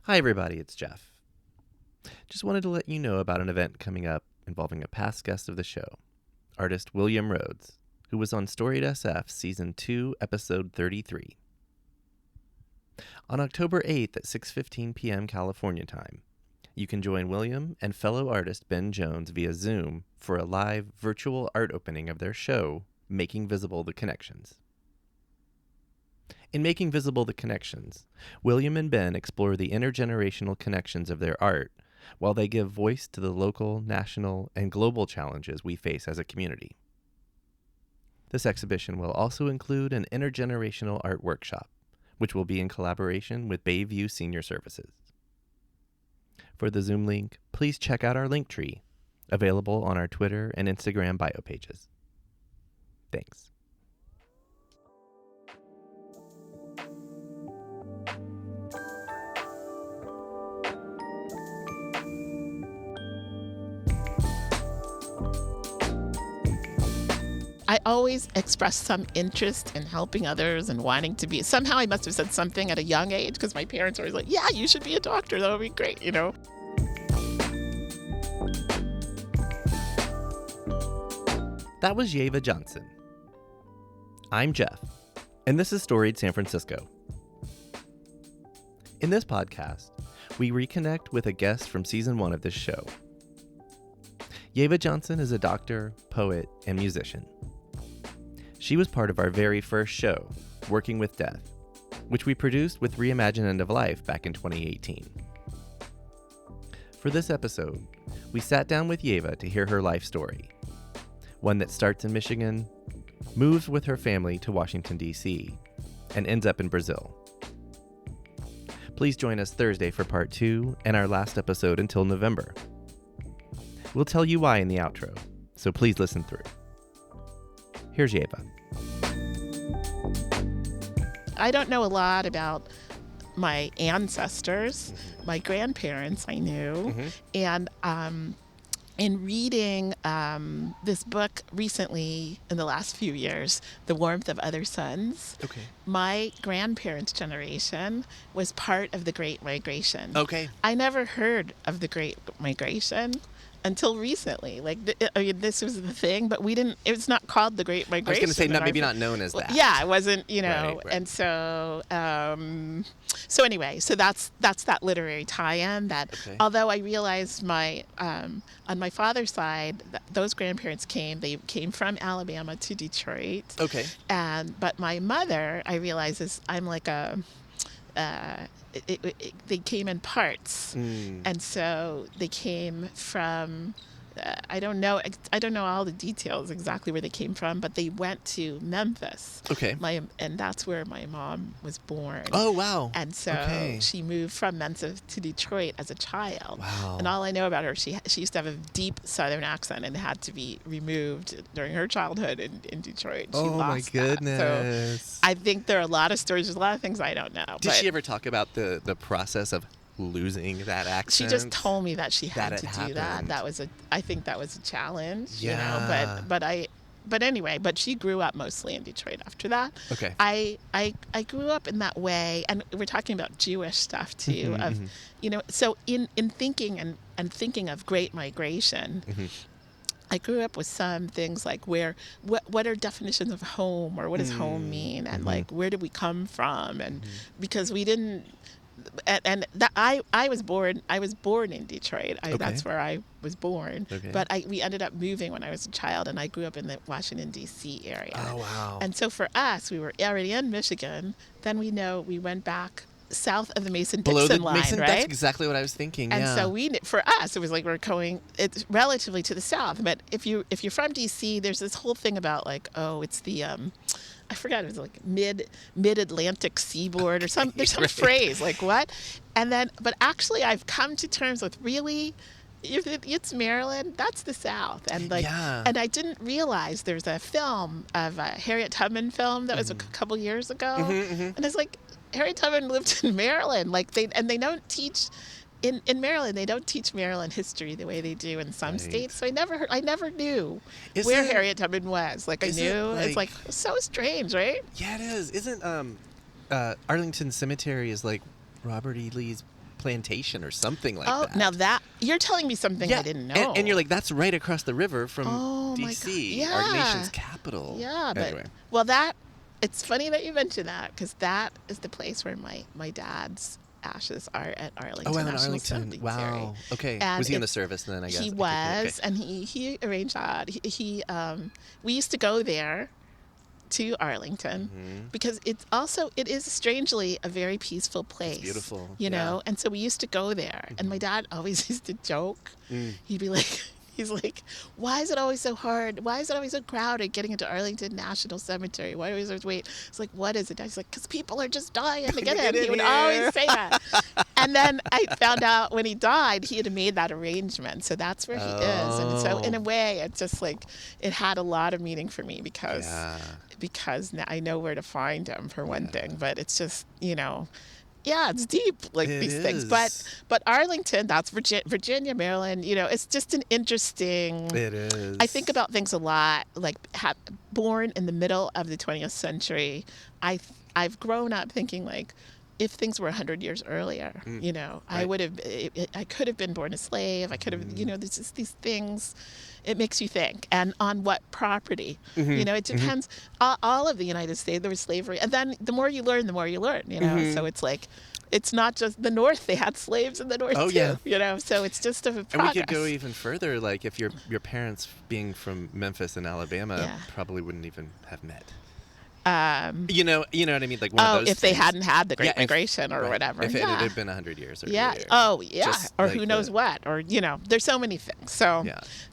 Hi everybody, it's Jeff. Just wanted to let you know about an event coming up involving a past guest of the show, artist William Rhodes, who was on Storied SF Season 2, Episode 33. On October 8th at 6:15 p.m. California time, you can join William and fellow artist Ben Jones via Zoom for a live virtual art opening of their show, Making Visible the Connections. In Making Visible the Connections, William and Ben explore the intergenerational connections of their art while they give voice to the local, national, and global challenges we face as a community. This exhibition will also include an intergenerational art workshop, which will be in collaboration with Bayview Senior Services. For the Zoom link, please check out our link tree, available on our Twitter and Instagram bio pages. Thanks. I always expressed some interest in helping others and wanting to be. Somehow I must have said something at a young age because my parents were always like, yeah, you should be a doctor. That would be great, you know? That was Yeva Johnson. I'm Jeff, and this is Storied San Francisco. In this podcast, we reconnect with a guest from Season 1 of this show. Yeva Johnson is a doctor, poet, and musician. She was part of our very first show, Working with Death, which we produced with Reimagine End of Life back in 2018. For this episode, we sat down with Yeva to hear her life story, one that starts in Michigan, moves with her family to Washington, D.C., and ends up in Brazil. Please join us Thursday for part 2 and our last episode until November. We'll tell you why in the outro, so please listen through. Here's Yeva. I don't know a lot about my ancestors. My grandparents I knew. And in reading this book recently in the last few years, The Warmth of Other Suns, my grandparents' generation was part of the Great Migration. I never heard of the Great Migration until recently. Like, this was the thing, but we didn't, it was not called the Great Migration. I was going to say, maybe not known as that. Yeah, it wasn't, you know, Right. and so, so anyway, so that's that literary tie-in that, although I realized on my father's side, those grandparents they came from Alabama to Detroit. But my mother, I realize I'm like they came in parts, and so they came from. I don't know all the details exactly where they came from, but they went to Memphis. And that's where my mom was born. Oh, wow. And so she moved from Memphis to Detroit as a child. Wow. And all I know about her, she used to have a deep Southern accent and had to be removed during her childhood in Detroit. She lost my goodness. So I think there are a lot of stories. There's a lot of things I don't know. Did she ever talk about the process of losing that accent? She just told me that she had to do that. I think that was a challenge, you know, but anyway, but she grew up mostly in Detroit after that. I grew up in that way, and we're talking about Jewish stuff too, you know, so in thinking and thinking of Great Migration, I grew up with some things like what are definitions of home, or what does home mean, and like where did we come from, and because we didn't. And that I was born in Detroit. That's where I was born. But we ended up moving when I was a child, and I grew up in the Washington, D.C. area. Oh, wow. And so for us, we were already in Michigan. Then we went back south of the Mason-Dixon line, right? That's exactly what I was thinking. And so for us, it was like it's relatively to the south. But if you're from D.C., there's this whole thing about like, oh, it's the I forgot, it was like mid-Atlantic seaboard or some. There's some phrase like what, and then but actually I've come to terms with really, if it's Maryland, that's the South, and and I didn't realize there's a film of a Harriet Tubman film that was a couple years ago, and it's like Harriet Tubman lived in Maryland, like they don't teach. In Maryland, they don't teach Maryland history the way they do in some states. So I never knew where Harriet Tubman was. Like I knew, it's like so strange, right? Yeah, it is. Isn't Arlington Cemetery is like Robert E. Lee's plantation or something like Oh, that. now that you're telling me something I didn't know. And you're like, that's right across the river from Oh, my D.C., God. our Yeah. nation's capital. Yeah, but Anyway. well, it's funny that you mentioned that, because that is the place where my dad's ashes are, at Arlington Oh, wow, in National Arlington. Cemetery. Wow. Okay. And Was he in the service then, I guess? He Okay, was, okay. and he arranged that. We used to go there to Arlington because it is strangely a very peaceful place. It's beautiful. You know, and so we used to go there, and my dad always used to joke. He'd be like, he's like, why is it always so hard? Why is it always so crowded getting into Arlington National Cemetery? Why do we always wait? It's like, what is it? He's like, because people are just dying to get in. He would always say that. And then I found out when he died, he had made that arrangement. So that's where he is. And so in a way, it's just like, it had a lot of meaning for me because now I know where to find him, for one thing. But it's just, it's deep, like these things. But Arlington, that's Virginia, Maryland. It's just an interesting. It is. I think about things a lot. Like, born in the middle of the 20th century, I've grown up thinking, like, if things were 100 years earlier, I would have. I could have been born a slave. I could have. There's just these things. It makes you think, and on what property. It depends. All of the United States, there was slavery, and then the more you learn, the more you learn. So it's like, it's not just the North. They had slaves in the North too. So it's just a progress. And we could go even further. Like, if your parents being from Memphis and Alabama probably wouldn't even have met. You know what I mean? Like, one of those if they hadn't had the Great Migration or whatever. If it had been 100 years earlier. Yeah. Oh, yeah. Just or like who knows what. Or, there's so many things. So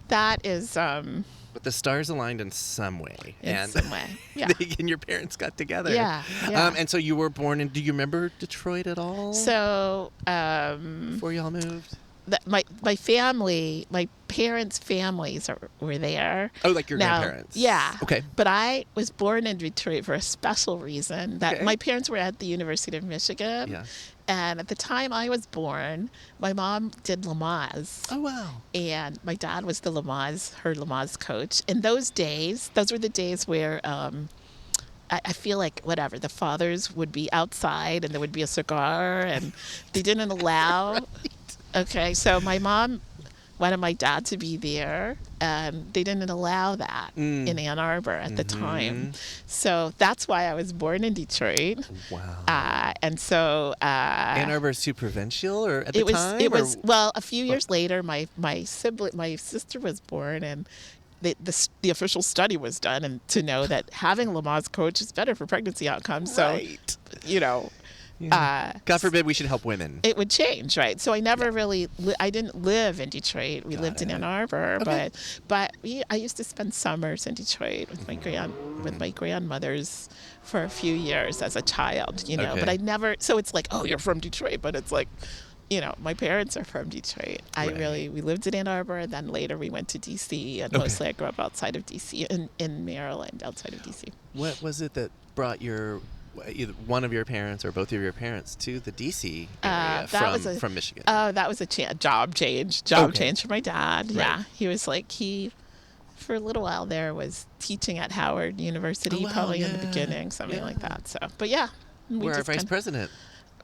that is. But the stars aligned in some way. In some way. Yeah. And your parents got together. Yeah. And so you were born in. Do you remember Detroit at all? So. Before y'all moved? My family, my parents' families were there. Oh, like your grandparents? Yeah. Okay. But I was born in Detroit for a special reason. That my parents were at the University of Michigan. Yeah. And at the time I was born, my mom did Lamaze. Oh, wow. And my dad was her Lamaze coach. In those days, those were the days where I feel like, whatever, the fathers would be outside and there would be a cigar and they didn't allow... Right. Okay, so my mom wanted my dad to be there, and they didn't allow that in Ann Arbor at the time. So that's why I was born in Detroit. Wow. And so... Ann Arbor is too provincial, or at the time? It was, well, a few years later, my sister was born, and the official study was done, and to know that having Lamaze coach is better for pregnancy outcomes. Right. So, God forbid we should help women. It would change, right? So I never really, I didn't live in Detroit. We lived in Ann Arbor, but I used to spend summers in Detroit with my grandmothers for a few years as a child, But I never. So it's like, oh, you're from Detroit, but it's like, my parents are from Detroit. We lived in Ann Arbor, then later we went to D.C., and mostly I grew up outside of D.C., in Maryland, outside of D.C. What was it that brought either one of your parents or both of your parents to the D.C. area from Michigan? Oh, that was a job change for my dad. Right. Yeah, he was like, for a little while there was teaching at Howard University, probably in the beginning, something like that. So, but yeah. Where our vice president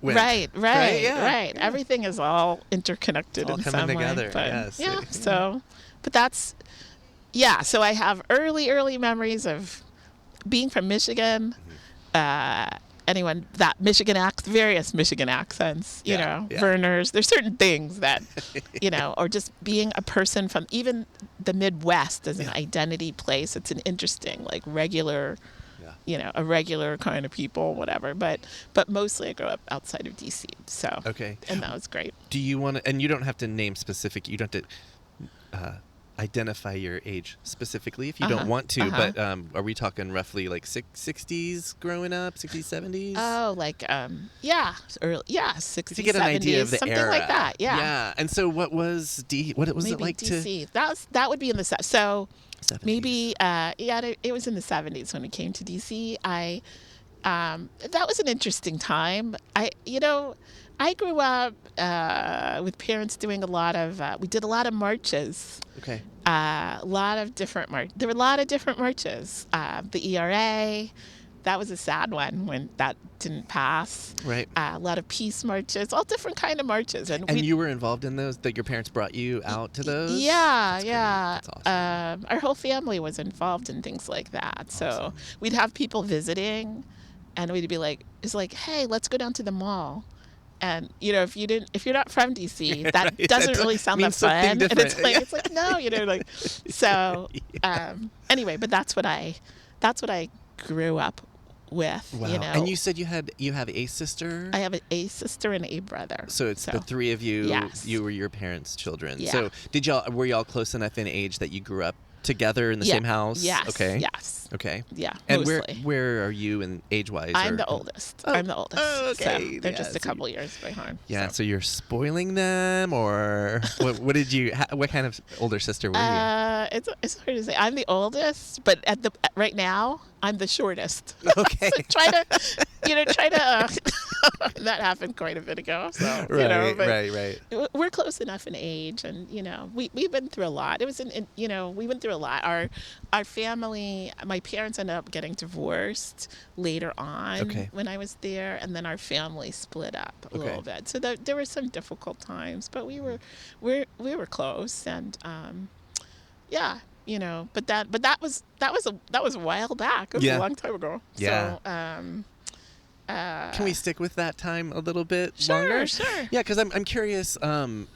went. Right. Everything is all interconnected in some way. All coming together, yes. Yeah, so, but that's, so I have early memories of being from Michigan. Various Michigan accents, Verners. There's certain things that, or just being a person from even the Midwest as an identity place. It's an interesting, like, regular, a regular kind of people, whatever. But mostly I grew up outside of D.C. So and that was great. Do you want to? And you don't have to name specific. You don't have to identify your age specifically if you don't want to, but are we talking roughly like 60s growing up, 60s, 70s? Oh, like 60s, to get an 70s, idea of the something era. like that. Yeah. And so what was what was maybe it like DC. That would be in the 70s. Maybe it was in the 70s when we came to DC. That was an interesting time. I grew up with parents doing we did a lot of marches. Okay. A lot of different marches. There were a lot of different marches. The ERA, that was a sad one when that didn't pass. Right. A lot of peace marches, all different kind of marches, And we, you were involved in those? That your parents brought you out to those? Yeah, That's yeah. great. That's awesome. Our whole family was involved in things like that. So Awesome. we'd have people visiting, and we'd be like, "It's like, hey, let's go down to the mall." And if you're not from DC, that Right. doesn't That really sound that means something fun. And different. it's like no, like so. Anyway, but that's what I grew up with. Wow. And you said you have a sister? I have a sister and a brother. So it's the three of you. Yes. You were your parents' children. Yeah. So were y'all close enough in age that you grew up together in the same house? Yes. Okay. Yes. Okay. Yeah. And mostly. where are you in age-wise? I'm the oldest. Oh. I'm the oldest. Oh, okay. So they're Yeah, just a so couple years behind. Yeah. So you're spoiling them, or what did you? What kind of older sister were you? It's hard to say. I'm the oldest, but right now I'm the shortest. Okay. So try to. That happened quite a bit ago. So Right. We're close enough in age, and we've been through a lot. It was we went through a lot. Our family, my parents ended up getting divorced later on when I was there, and then our family split up a little bit. So there were some difficult times, but we were close, and but that was a while back. It was a long time ago. Yeah. So can we stick with that time a little bit sure, longer? Sure. Yeah, because I'm curious. You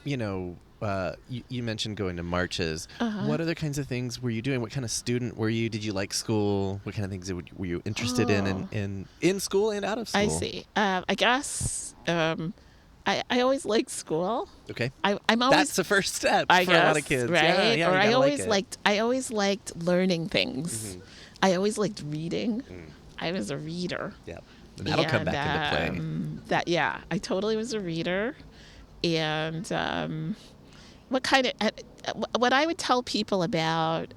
mentioned going to marches. What other kinds of things were you doing? What kind of student were you? Did you like school? What kind of things were you interested in school and out of school? I see. I guess I always liked school. Okay. I'm always That's the first step I for guess, a lot of kids, right? Yeah, or I like always liked learning things. Mm-hmm. I always liked reading. I was a reader. Yep. And that'll come back into play. I totally was a reader, and what I would tell people about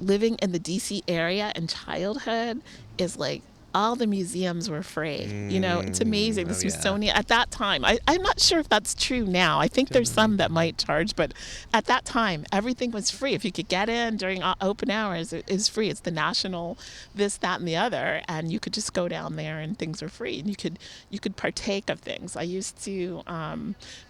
living in the DC area in childhood is like all the museums were free. It's amazing. The Smithsonian at that time. I'm not sure if that's true now. I think there's some that might charge, but at that time, everything was free. If you could get in during open hours, it is free. It's the national this, that, and the other, and you could just go down there and things were free. And you could partake of things. I used to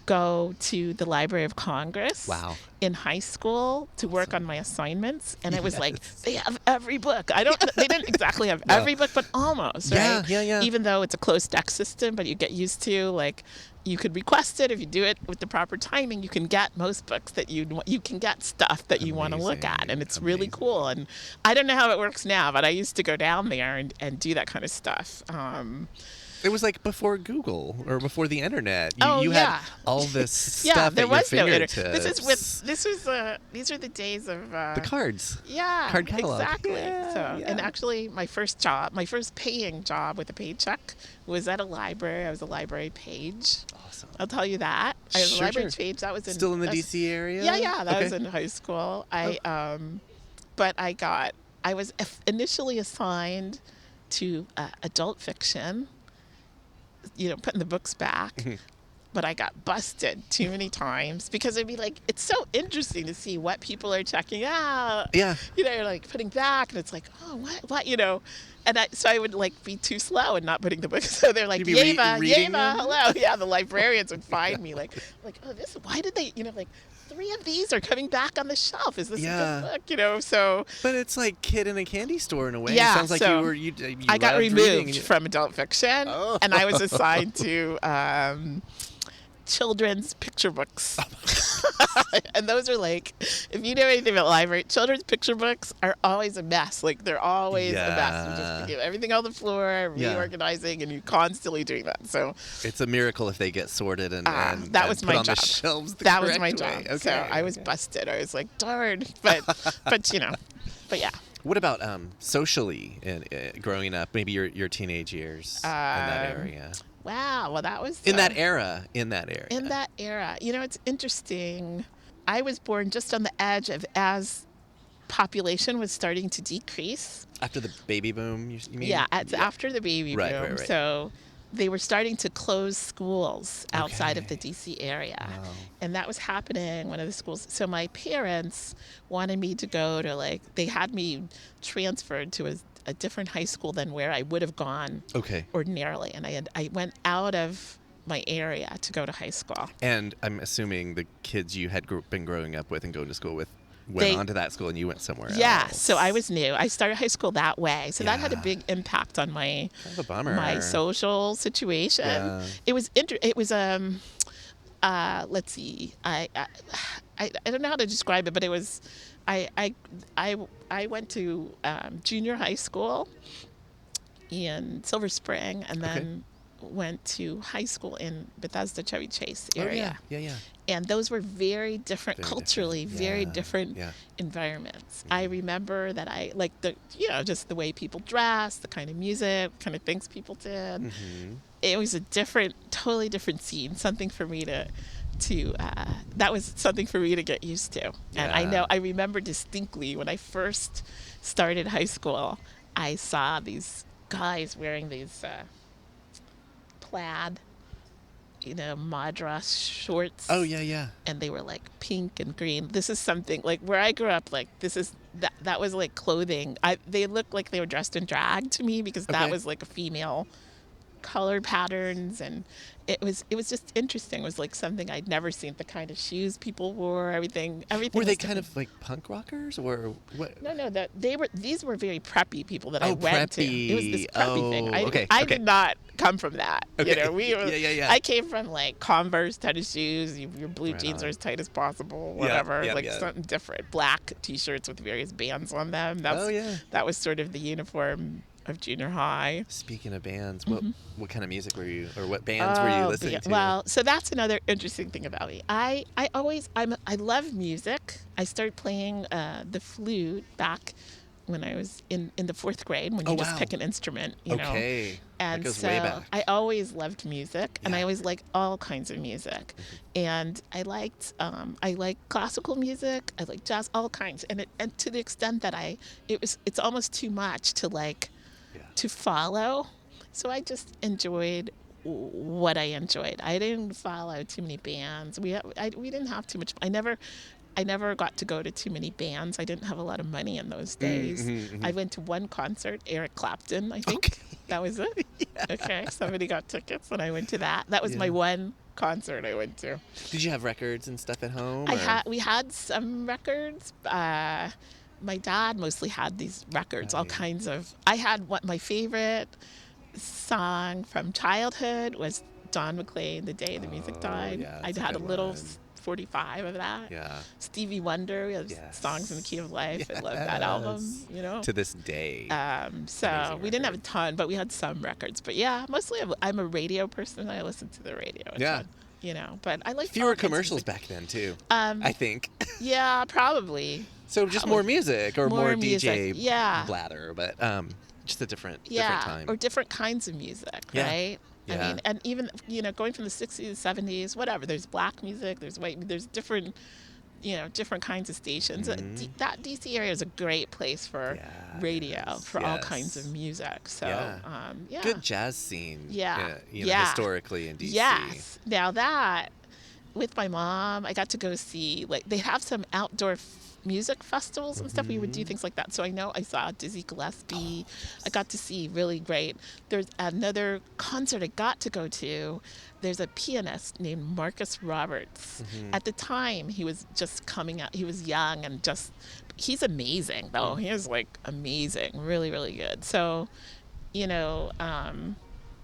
go to the Library of Congress. Wow. In high school to work on my assignments, and it was like they have every book. They didn't exactly have every book, but almost, right? Yeah. Even though it's a closed deck system, but you get used to like you could request it if you do it with the proper timing. You can get most books that you can get stuff that you want to look at, and it's really cool. And I don't know how it works now, but I used to go down there and do that kind of stuff. It was like before Google or before the internet. You yeah. had all this stuff there at your was no internet. fingertips. These are the days of the cards. Yeah, card catalog. Exactly. Yeah. And actually, my first paying job with a paycheck was at a library. I was a library page. Awesome. I'll tell you that. I was a library page. That was still in the DC area. Yeah. That was in high school. But I was initially assigned to adult fiction. Putting the books back. But I got busted too many times because it'd be like, it's so interesting to see what people are checking out. Yeah. You're like putting back, and it's like, oh, what, And so I would like be too slow and not putting the book. So they're like, Yeva, hello. Yeah, the librarians would find me like, oh, why did they, like, 3 of these are coming back on the shelf. Is this a good book? So. But it's like Kid in a Candy Store in a way. Yeah. It sounds like you I got removed reading. from adult fiction, and I was assigned to children's picture books. And those are like, if you know anything about library, children's picture books are always a mess. Like they're always a mess. You just give everything on the floor, reorganizing, and you're constantly doing that. So it's a miracle if they get sorted and that was my put on job. The shelves the that was my way. job. Okay, so I was busted. I was like, darn. But yeah. What about socially growing up? Maybe your teenage years in that area. Wow. Well, that was in that era. It's interesting. I was born just on the edge of as population was starting to decrease. After the baby boom, you mean? Yeah, after the baby boom. Right. So they were starting to close schools outside of the Okay. DC area. Wow. And that was happening, one of the schools. So my parents wanted me to go to, like, they had me transferred to a different high school than where I would have gone Okay. ordinarily. And I went out of my area to go to high school. And I'm assuming the kids you had been growing up with and going to school with went They- on to that school and you went somewhere Yeah, else. so I was new. I started high school that way. So that had a Yeah. big impact on my Kind of a bummer. my social situation. Yeah. It was let's see. I don't know how to describe it, but it was I went to junior high school in Silver Spring, and then went to high school in Bethesda, Chevy Chase area. Oh, yeah. And those were very different Very culturally, different. very Yeah, different yeah. environments. I remember that I like just the way people dressed, the kind of music, kind of things people did. Mm-hmm. It was a totally different scene, something for me that was something for me to get used to. And Yeah. I remember distinctly when I first started high school, I saw these guys wearing these plaid, madras shorts. Oh, yeah. And they were like pink and green. This is something like where I grew up. Like that was like clothing. They looked like they were dressed in drag to me because that Okay. was like a female color patterns, and it was just interesting. It was like something I'd never seen. The kind of shoes people wore, everything. Were was they kind different. of like punk rockers or what? No, that these were very preppy people that I Oh, went to. It was this preppy. preppy thing. Oh, okay, I okay. did not come from that. Okay. We were, Yeah. I came from like Converse tennis shoes. Your blue Right jeans on. are as tight as possible. Yeah, Whatever, yeah, like yeah. something different. Black T-shirts with various bands on them. Oh, yeah. That was sort of the uniform of junior high. Speaking of bands, what kind of music were you, or what bands were you listening to? Well, so that's another interesting thing about me. I love music. I started playing the flute back when I was in the fourth grade, when you just wow. pick an instrument, you know. Okay. And that goes so way back. I always loved music, and Yeah. I always liked all kinds of music. And I liked classical music, I liked jazz, all kinds. And to the extent that it's almost too much to to follow. So I just enjoyed what I enjoyed. I didn't follow too many bands. We didn't have too much. I never got to go to too many bands. I didn't have a lot of money in those days. I went to one concert, Eric Clapton, I think. Okay. That was it? Yeah. Okay, somebody got tickets and I went to that. That was Yeah. my one concert I went to. Did you have records and stuff at home? We had some records. My dad mostly had these records, all Right. kinds of. I had my favorite song from childhood was Don McLean, The Day the Music Died. yeah, I that's a had a good little one. 45 of that. Yeah. Stevie Wonder, we had Yes. Songs in the Key of Life. I love that album, Yes. To this day. So Amazing we didn't have a record. ton, but we had some records. But yeah, mostly I'm a radio person. I listen to the radio a Yeah. ton, but I like Fewer commercials back then too. I think. Yeah, probably. So just more music or more, DJ music, yeah. blather, but just a different time. Or different kinds of music, Yeah. right? I Yeah. mean, and even going from the 60s, 70s, whatever. There's black music, there's white, there's different, different kinds of stations. That DC area is a great place for Yeah, radio, it is. for all Yes. kinds of music. So, yeah. Good jazz scene. Yeah. Historically in DC. Yes. Now that, with my mom, I got to go see, like, they have some outdoor music festivals and stuff. We would do things like that. So I saw Dizzy Gillespie. I got to see really great. There's another concert I got to go to. There's a pianist named Marcus Roberts. At the time, he was just coming out. He was young and he's amazing, though. He is, like, amazing. Really, really good. So,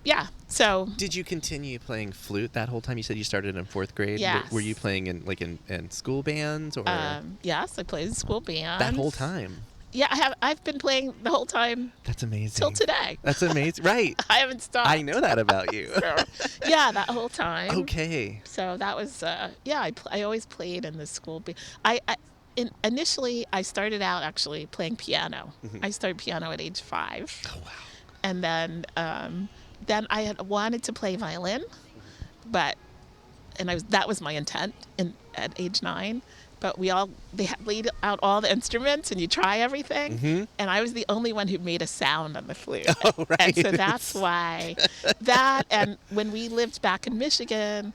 yeah. So Did you continue playing flute that whole time? You said you started in fourth grade. Yes. Were you playing in school bands or yes, I played in school bands. that whole time? Yeah, I've been playing the whole time That's amazing. till today. That's amazing. Right. I haven't stopped. I know that about you. So, yeah, that whole time. Okay. So that was I always played in the school band. Initially I started out actually playing piano. I started piano at age 5. Oh wow. And then I had wanted to play violin, that was my intent at age 9. but they had laid out all the instruments and you try everything. Mm-hmm. And I was the only one who made a sound on the flute. Oh, right. And so that's why that, and when we lived back in Michigan,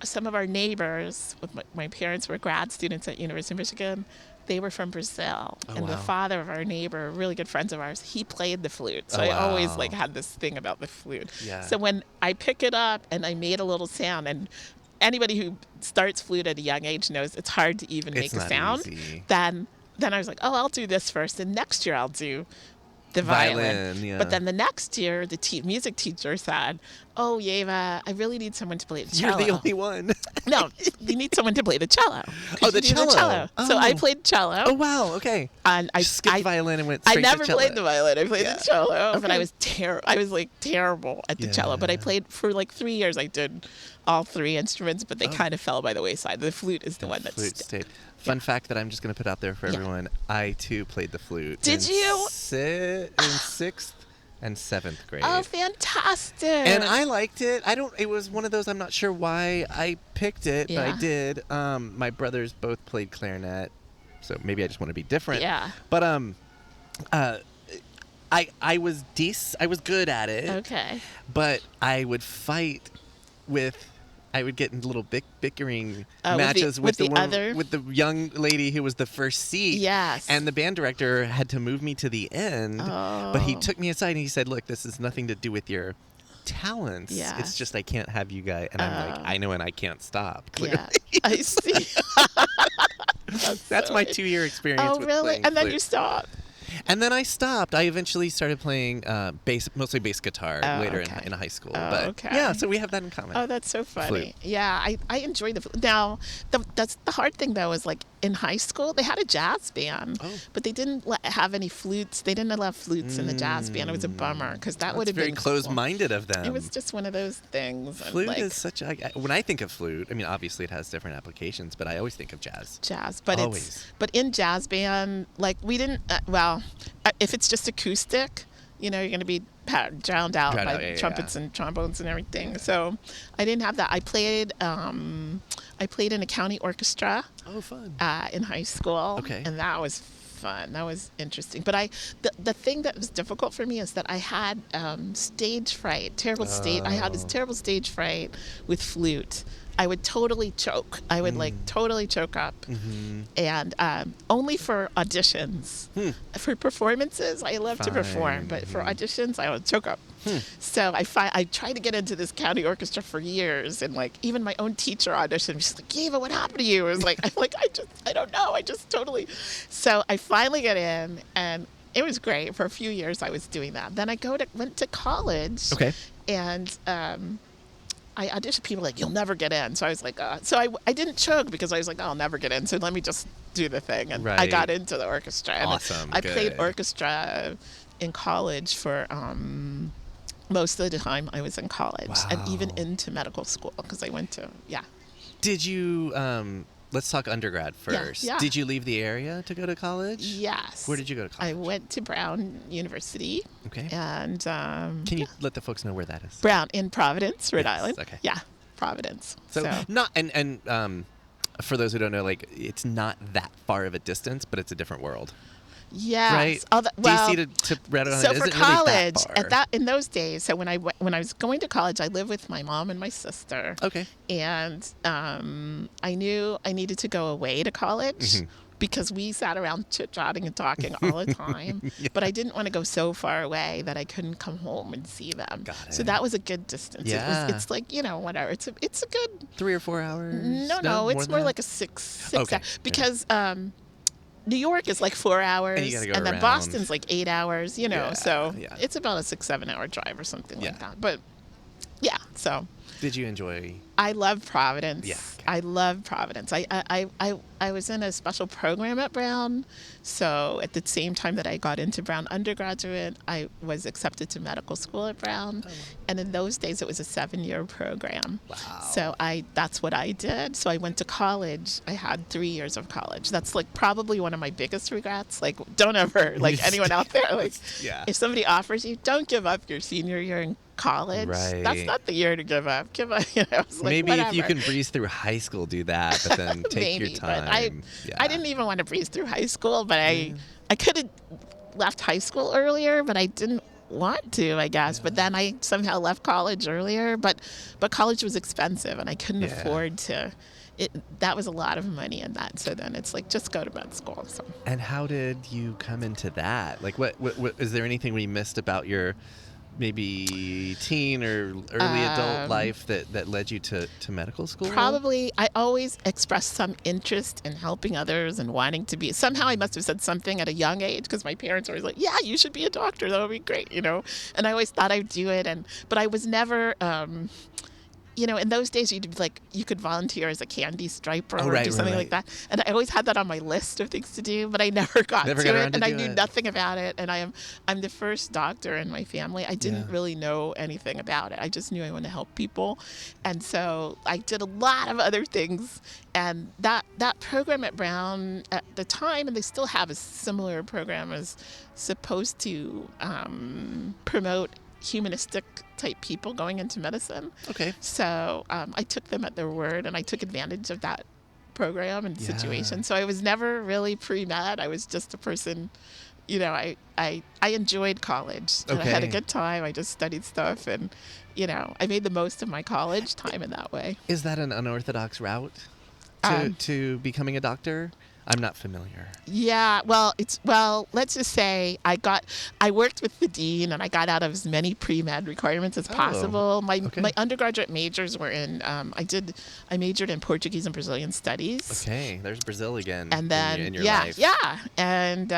some of our neighbors, my parents were grad students at University of Michigan. They were from Brazil, Oh, and the wow. father of our neighbor, really good friends of ours, he played the flute. So Oh, I always wow. like had this thing about the flute. Yeah. So when I pick it up and I made a little sound, and anybody who starts flute at a young age knows it's hard to even It's make a not sound. easy. Then I was like, oh, I'll do this first, and next year I'll do the violin. Yeah. But then the next year, the music teacher said, oh, Yeva, I really need someone to play the cello. You're the only one. No, you need someone to play the cello. Oh, the cello. So I Oh. played cello. Oh, wow. Okay. And I Skipped violin and went I straight never to cello. played the violin. I played Yeah. the cello, but I Okay. was I was like terrible at the cello. But I Yeah. played for like 3 years. I did all 3 instruments, but they Oh. kind of fell by the wayside. The flute is the one that's Flute stayed. Fun fact that I'm just going to put out there for Yeah. everyone. I, too, played the flute. Did in you? In 6th and 7th grade. Oh, fantastic! And I liked it. It was one of those, I'm not sure why I picked it, but I Yeah. did. My brothers both played clarinet, so maybe I just want to be different. Yeah. But I was I was good at it. Okay. But I would fight I would get in little bickering Oh, with the- matches with the one, other- with the young lady who was the first seat. Yes. And the band director had to move me to the end. But he Oh. took me aside and he said, "Look, this has nothing to do with your talents. Yeah. It's just I can't have you guys." And I'm like, Oh. "I know, and I can't stop." Yeah, I see. That's so my it- 2-year experience. Oh, with really? playing And then flute. you stopped. And then I stopped. I eventually started playing mostly bass guitar Oh, later okay. in high school. Oh, but okay. yeah, so we have that in common. Oh, that's so funny. Flute. Yeah, I enjoy the flute. Now, that's the hard thing though is like in high school they had a jazz band, Oh. but they didn't have any flutes. They didn't allow flutes in the jazz band. It was a bummer because that would That's have very been close-minded of them. Cool. It was just one of those things. and, Flute like, is such a. When I think of flute, I mean, obviously it has different applications, but I always think of jazz. jazz, but Always. but in jazz band, like we didn't. If it's just acoustic, you're going to be drowned out Drowned by out, yeah, trumpets yeah. and trombones and everything. So I didn't have that. I played in a county orchestra Oh, fun. in high school. Okay. And that was fun. That was interesting. But the thing that was difficult for me is that I had stage fright. I had this Oh. terrible stage fright with flute. I would totally choke. I would totally choke up. Mm-hmm. And only for auditions. For performances, I love to perform, Fine. but for auditions, I would choke up. So I tried to get into this county orchestra for years, and like even my own teacher auditioned. She's like, "Yeva, what happened to you?" I was like, I don't know. I just totally. So I finally got in, and it was great. For a few years, I was doing that. Then I went to college. Okay. And I auditioned. People were like, "You'll never get in." So I was like, so I didn't choke because I was like, "Oh, I'll never get in." So let me just do the thing, and I Right. got into the orchestra. And Awesome, I played good. orchestra in college for most of the time I was in college, and even Wow. into medical school because I went to Did you? Let's talk undergrad first. yeah. Did you leave the area to go to college? Yes. Where did you go to college? I went to Brown University, Okay. and Can you let the folks know where that is? Brown in Providence, Rhode Yes, Island. okay. Yeah, Providence. So not and for those who don't know, like it's not that far of a distance, but it's a different world, yes. right? Well, DC to Rhode Island so isn't for really college, that far. in those days, so when I was going to college, I lived with my mom and my sister. Okay. And I knew I needed to go away to college because we sat around chit-chatting and talking all the time. Yeah. But I didn't want to go so far away that I couldn't come home and see them. Got So it. that was a good distance. Yeah. It's like, whatever. It's a good 3 or 4 hours. No, it's than more that? like a six Okay. because New York is like 4 hours, And you gotta go then around. Boston's like 8 hours. Yeah, So yeah. it's about a 6-7 hour drive or something Yeah. like that. But yeah, so Did you enjoy? I love Providence. Yeah, okay. I love Providence. I was in a special program at Brown, so at the same time that I got into Brown undergraduate, I was accepted to medical school at Brown, and in those days it was a 7-year program. Wow. So that's what I did. So I went to college. I had 3 years of college. That's like probably one of my biggest regrets. Like, don't ever, like anyone out there, like Yeah. if somebody offers you, don't give up your senior year in college. That's Right. not the year to give up. I was like, maybe if you whatever. can breeze through high school, do that, but then take your Maybe, time. but I didn't even want to breeze through high school, but I could have left high school earlier, but I didn't want to, I guess. But then I somehow left college earlier, but college was expensive and I couldn't afford to. That was a lot of money in that. So then it's like, just go to med school. So. And how did you come into that? Like, what is there anything we missed about your maybe teen or early adult life that led you to medical school? Probably, I always expressed some interest in helping others and wanting to be. Somehow I must have said something at a young age because my parents were always like, yeah, you should be a doctor. That would be great, you know. And I always thought I'd do it. But I was never... you know, in those days, you could volunteer as a candy striper or do something like that. And I always had that on my list of things to do, but I never got to it, and I knew nothing about it. And I'm the first doctor in my family. I didn't really know anything about it. I just knew I wanted to help people, and so I did a lot of other things. And that program at Brown at the time, and they still have a similar program, is supposed to promote humanistic type people going into medicine. Okay. So I took them at their word, and I took advantage of that program and situation. So I was never really pre-med. I was just a person, you know, I enjoyed college. And I had a good time. I just studied stuff, and, you know, I made the most of my college time in that way. Is that an unorthodox route to becoming a doctor? I'm not familiar. Yeah, well, let's just say I worked with the dean, and I got out of as many pre-med requirements as possible. My undergraduate majors were in, I majored in Portuguese and Brazilian studies. Okay, there's Brazil again. And then, in your life. And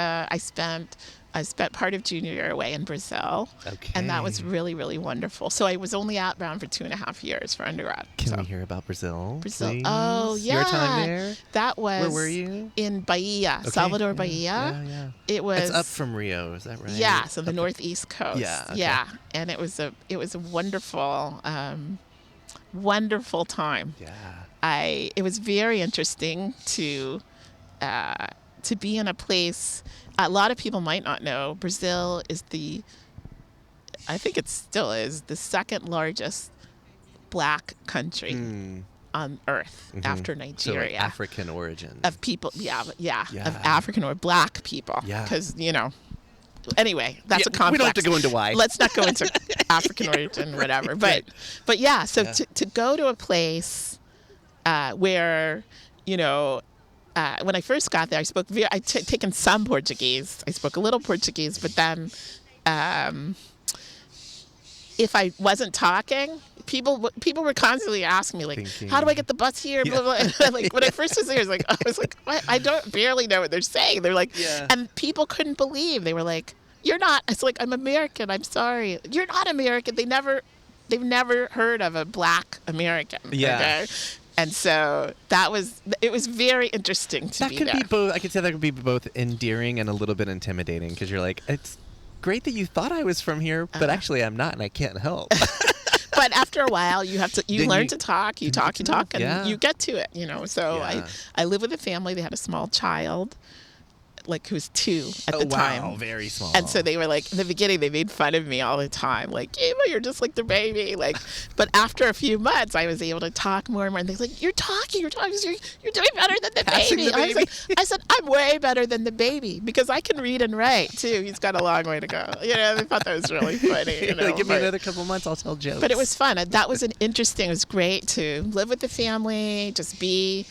I spent part of junior year away in Brazil. Okay. And that was really, really wonderful. So I was only at Brown for 2.5 years for undergrad. Can we hear about Brazil? Brazil. Please? Oh, yeah. Your time there? That was... Where were you? In Bahia, Salvador, Bahia. Yeah. It was... It's up from Rio, is that right? Yeah, so the northeast coast. Yeah. Okay. Yeah. And it was a wonderful, wonderful time. Yeah. It was very interesting to be in a place. A lot of people might not know, Brazil is I think it still is, the second largest black country on earth after Nigeria. So like African origin. Of people, of African or black people. Yeah. Because, you know, anyway, that's a complex. We don't have to go into why. Let's not go into African origin, whatever. But yeah, so to go to a place where, you know, when I first got there, I'd taken some Portuguese. I spoke a little Portuguese, but then if I wasn't talking, people were constantly asking me, like, how do I get the bus here? Blah, blah, blah. Like, when I first was there, I was like, what? I don't barely know what they're saying. They're like, and people couldn't believe. They were like, you're not. It's like, I'm American. I'm sorry. You're not American. They've never heard of a black American. Yeah. Okay? And so it was very interesting to be there. That could be both. I could say that could be both endearing and a little bit intimidating, because you're like, it's great that you thought I was from here, but actually I'm not, and I can't help. But after a while, you learn to talk. You talk, and you get to it. You know. So I live with a family. They had a small child, like, who was 2 at the time. Wow, very small. And so they were like, in the beginning, they made fun of me all the time. Like, Eva, you're just like the baby. Like, but after a few months, I was able to talk more and more. And they're like, you're talking. You're doing better than the baby. I said, I'm way better than the baby, because I can read and write too. He's got a long way to go. You know, I thought that was really funny. You know, give me another couple months, I'll tell jokes. But it was fun. That was it was great to live with the family, just be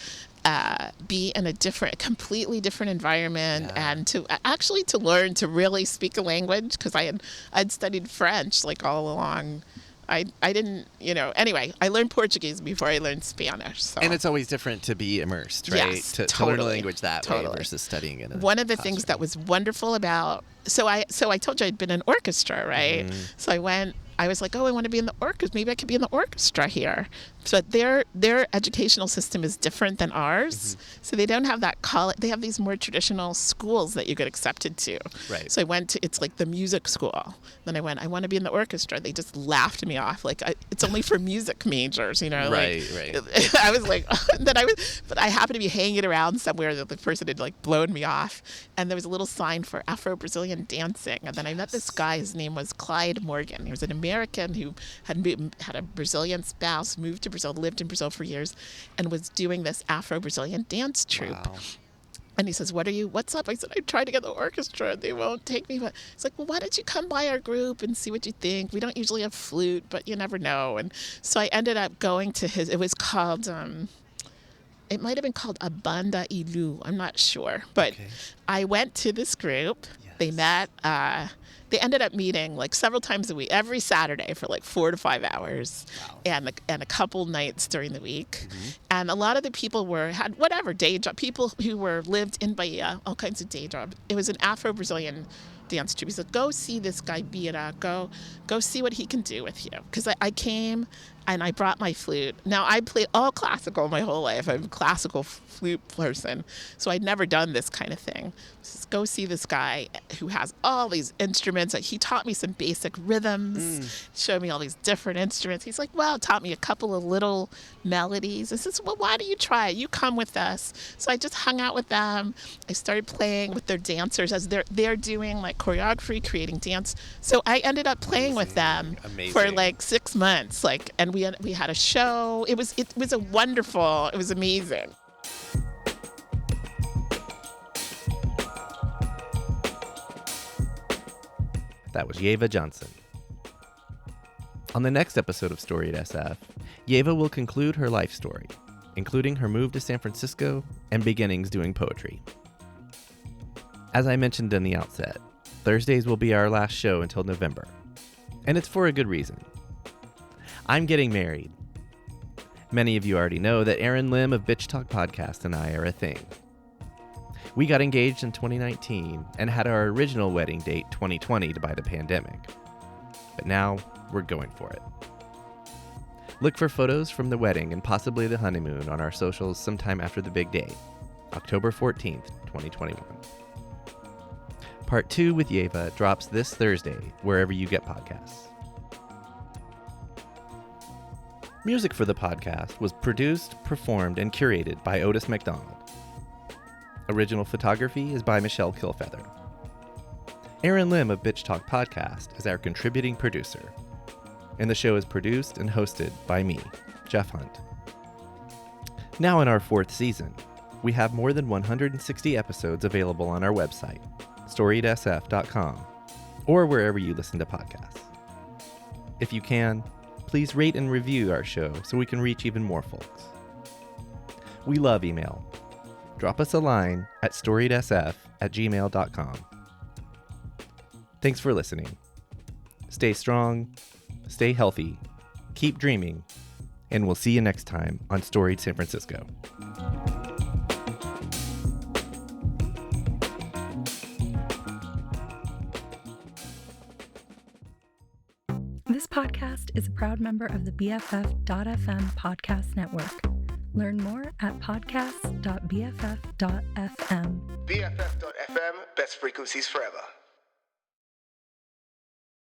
in a completely different environment, and to learn to really speak a language, because I'd studied French like all along. I didn't, you know, anyway, I learned Portuguese before I learned Spanish. So. And it's always different to be immersed, right? Yes, to learn a language that way versus studying it. One of the things that was wonderful about, so I told you I'd been in orchestra, right? So I was like, I want to be in the orchestra. Maybe I could be in the orchestra here. So their educational system is different than ours. So they don't have that college. They have these more traditional schools that you get accepted to. Right. So it's like the music school. Then I want to be in the orchestra. They just laughed me off. Like, it's only for music majors, you know? Right. I was like, but I happened to be hanging around somewhere that the person had like blown me off. And there was a little sign for Afro-Brazilian dancing. And then I met this guy. His name was Clyde Morgan. He was an American who had a Brazilian spouse, moved to Brazil, lived in Brazil for years, and was doing this Afro-Brazilian dance troupe. Wow. And he says, what's up? I said, I tried to get the orchestra. They won't take me. But it's like, well, why don't you come by our group and see what you think? We don't usually have flute, but you never know. And so I ended up going to it was called, it might have been called A Banda Ilu. I'm not sure. But Okay. I went to this group. Yes. They met. They ended up meeting like several times a week, every Saturday for like 4 to 5 hours, Wow. and a couple nights during the week. Mm-hmm. And a lot of the people had whatever day job, people who lived in Bahia, all kinds of day jobs. It was an Afro-Brazilian dance troupe. He said, go see this guy Bira, go see what he can do with you. Because I came and I brought my flute. Now, I played all classical my whole life. I'm a classical flute person, so I'd never done this kind of thing. Just go see this guy who has all these instruments. He taught me some basic rhythms, showed me all these different instruments. He's like, well, taught me a couple of little melodies. I says, well, why don't you try it? You come with us. So I just hung out with them. I started playing with their dancers as they're doing like choreography, creating dance. So I ended up playing with them for like 6 months. And we had a show. It was wonderful. It was amazing. That was Yeva Johnson. On the next episode of Story at SF, Yeva will conclude her life story, including her move to San Francisco and beginnings doing poetry. As I mentioned in the outset, Thursdays will be our last show until November, and it's for a good reason. I'm getting married. Many of you already know that Aaron Lim of Bitch Talk Podcast and I are a thing. We got engaged in 2019 and had our original wedding date 2020 by the pandemic. But now we're going for it. Look for photos from the wedding and possibly the honeymoon on our socials sometime after the big day, October 14th, 2021. Part 2 with Yeva drops this Thursday wherever you get podcasts. Music for the podcast was produced, performed, and curated by Otis McDonald. Original photography is by Michelle Kilfeather. Aaron Lim of Bitch Talk Podcast is our contributing producer. And the show is produced and hosted by me, Jeff Hunt. Now in our 4th season, we have more than 160 episodes available on our website, storyedsf.com, or wherever you listen to podcasts. If you can, please rate and review our show so we can reach even more folks. We love email. Drop us a line at storyedsf@gmail.com. Thanks for listening. Stay strong, stay healthy, keep dreaming, and we'll see you next time on Storied San Francisco. This podcast is a proud member of the BFF.FM podcast network. Learn more at podcasts.bff.fm. BFF.FM, best frequencies forever.